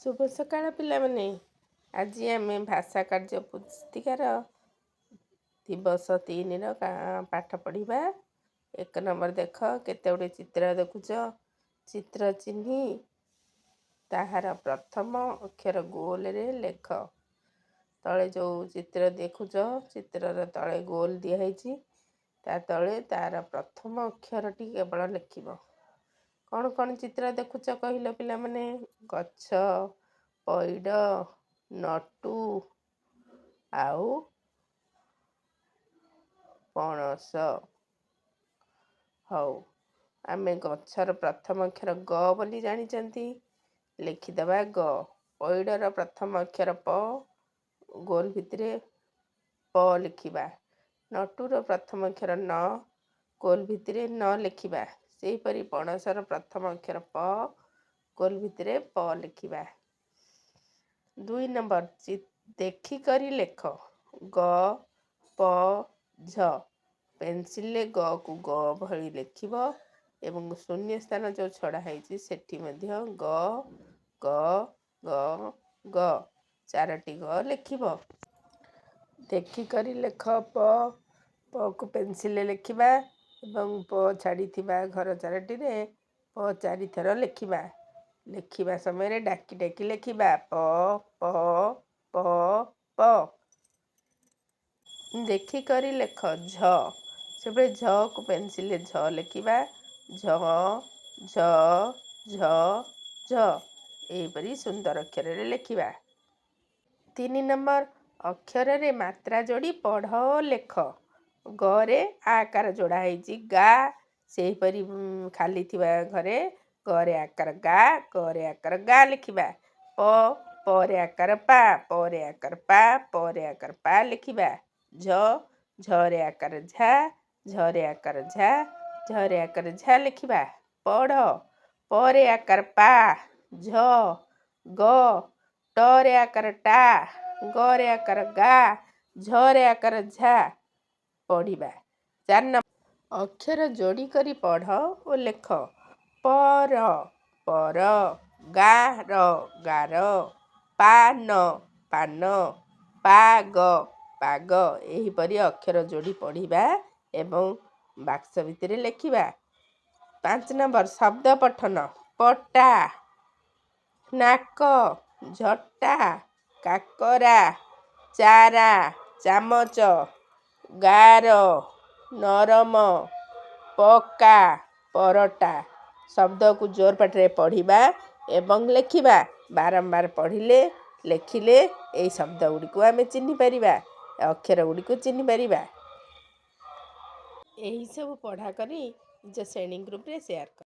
शुभ सकाळ पिलाମାନେ। ଆଜି ଆମେ ଭାଷା କାର୍ଯ୍ୟ ପୁସ୍ତିକାର ଦିବସ 3ର ପାଠ ପଢ଼ିବା। 1 ନମ୍ବର ଦେଖ, କେତେ ଗୁଡ଼ିଏ ଚିତ୍ର ଦେଖୁଛ। ଚିତ୍ର ଚିହ୍ନି ତାହାର ପ୍ରଥମ ଅକ୍ଷର ଗୋଲରେ ଲେଖ। ତଳେ ଯେଉଁ ଚିତ୍ର ଦେଖୁଛ, ଚିତ୍ରର ତଳେ ଗୋଲ ଦିଆହେଇଛି, ତା ତଳେ ତାର ପ୍ରଥମ ଅକ୍ଷରଟି କେବଳ ଲେଖିବ। କ'ଣ କ'ଣ ଚିତ୍ର ଦେଖୁଛ କହିଲ ପିଲାମାନେ? ଗଛ, ପଇଡ଼, ନଟୁ ଆଉ ପଣସ। ହଉ, ଆମେ ଗଛର ପ୍ରଥମ ଅକ୍ଷର ଗ ବୋଲି ଜାଣିଛନ୍ତି, ଲେଖିଦେବା ଗ। ପଇଡ଼ର ପ୍ରଥମ ଅକ୍ଷର ପ, ଗୋଲ ଭିତରେ ପ ଲେଖିବା। ନଟୁର ପ୍ରଥମ ଅକ୍ଷର ନ, ଗୋଲ ଭିତରେ ନ ଲେଖିବା। ସେହିପରି ପଣସର ପ୍ରଥମ ଅକ୍ଷର ପ, ଗୋଲ ଭିତରେ ପ ଲେଖିବା। 2 ନମ୍ବର, ଦେଖିକରି ଲେଖ। ଗ, ପ, ଝ। ପେନସିଲରେ ଗ କୁ ଗ ଭଳି ଲେଖିବ ଏବଂ ଶୂନ୍ୟ ସ୍ଥାନ ଯେଉଁ ଛଡ଼ା ହେଇଛି ସେଠି ମଧ୍ୟ ଗ, ଗ, ଗ, ଗ 4ଟି ଗ ଲେଖିବ। ଦେଖିକରି ଲେଖ ପ। ପକୁ ପେନସିଲରେ ଲେଖିବା ଏବଂ ପ ଛାଡ଼ିଥିବା ଘର 4ଟିରେ ପ 4 ଥର ଲେଖିବା। ଲେଖିବା ସମୟରେ ଡାକି ଡାକି ଲେଖିବା ପ, ପ, ପ, ପ। ଦେଖିକରି ଲେଖ ଝ। ସେପରି ଝକୁ ପେନସିଲରେ ଝ ଲେଖିବା। ଝ, ଝ, ଝ, ଝ। ଏହିପରି ସୁନ୍ଦର ଅକ୍ଷରରେ ଲେଖିବା। 3 ନମ୍ବର, ଅକ୍ଷରରେ ମାତ୍ରା ଯୋଡ଼ି ପଢ଼ ଓ ଲେଖ। ଗରେ ଆ ଆକାର ଯୋଡ଼ା ହେଇଛି ଗା, ସେହିପରି ଖାଲି ଥିବା ଘରେ ଗରେ ଆକାର ଗା, ଗରେ ଆକାର ଗା ଲେଖିବା। ପ, ପରେ ଆକାର ପା, ପରେ ଆକାର ପା, ପରେ ଆକାର ପା ଲେଖିବା। ଝ, ଝରେ ଆକାର ଝା, ଝରେ ଆକାର ଝା, ଝରେ ଆକାର ଝା ଲେଖିବା। ପଢ଼, ପରେ ଆକାର ପା, ଝ, ଗ, ଟରେ ଆକାର ଟା, ଗରେ ଆକାର ଗା, ଝରେ ଆକାର ଝା ପଢ଼ିବା। 4 ନମ୍ବର, ଅକ୍ଷର ଯୋଡ଼ି କରି ପଢ଼ ଓ ଲେଖ। ପର, ପର। ଗାର, ଗାର। ପାନ, ପାନ। ପାଗ, ପାଗ। ଏହିପରି ଅକ୍ଷର ଯୋଡ଼ି ପଢ଼ିବା ଏବଂ ବାକ୍ସ ଭିତରେ ଲେଖିବା। 5 ନମ୍ବର, ଶବ୍ଦ ପଠନ। ପଟା, ନାକ, ଝଟା, କାକରା, ଚାରା, ଚାମଚ, ଗାର, ନରମ, ପକ୍କା, ପରଟା। ଶବ୍ଦକୁ ଜୋର ପାଟିରେ ପଢ଼ିବା ଏବଂ ଲେଖିବା। ବାରମ୍ବାର ପଢ଼ିଲେ, ଲେଖିଲେ ଏହି ଶବ୍ଦ ଗୁଡ଼ିକୁ ଆମେ ଚିହ୍ନି ପାରିବା, ଅକ୍ଷର ଗୁଡ଼ିକୁ ଚିହ୍ନି ପାରିବା। ଏହିସବୁ ପଢ଼ା କରି ନିଜ ଶ୍ରେଣୀ ଗ୍ରୁପରେ ସେୟାର କର।